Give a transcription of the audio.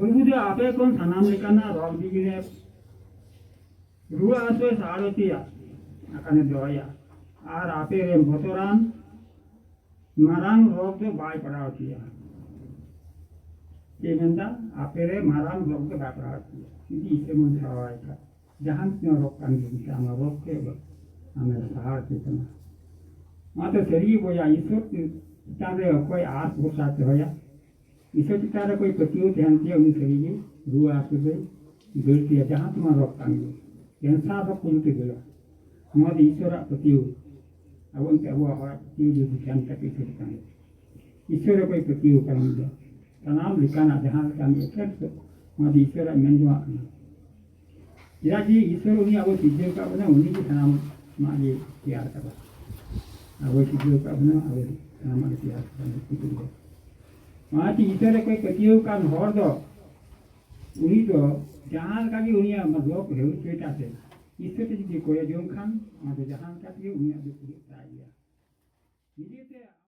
प्रभु जो आपे कौन सनाम लेकाना रॉक दिगिने रुआ आसवे साड़ोतिया अकाने दोया आर आपे रे बोतरान मारांग रॉक जो बाय पड़ावतिया ये मेंदा आपे रे मारांग रॉक जो बाय पड़ावतिया इसी इसे मन सवाई का जहां से रॉक कान के आमा रॉक के हमें सहार के तना माते सरी बोया ईश्वर तारे कोई आस भरोसा होया ईश्वर चितारे कोई पतियो ध्यान दिया उन्हीं सही रुआ आसवे गलती जहां तुम्हारा रॉक कान yang sahabat pun itu lah. Mau Isra petiu, awak tak buat orang petiu di bukan tapi cerita. Isra kau petiu kan dia. Tanam likan ada hal kan dia kerja. Mau Isra menjual. Jadi Isra ni awak tidur kat mana? Ini kita tanam mak dia tiar kat. Awak tidur kat mana? Awak tanam mak dia tiar kat itu dia. Mau Isra kau petiu kan hordo. Ini tu जहाँ का भी उन्हें मतलब है उसके टासे इससे तो जी कोई जों खान आधे जहाँ का भी उन्हें आधे पूरी चाहिए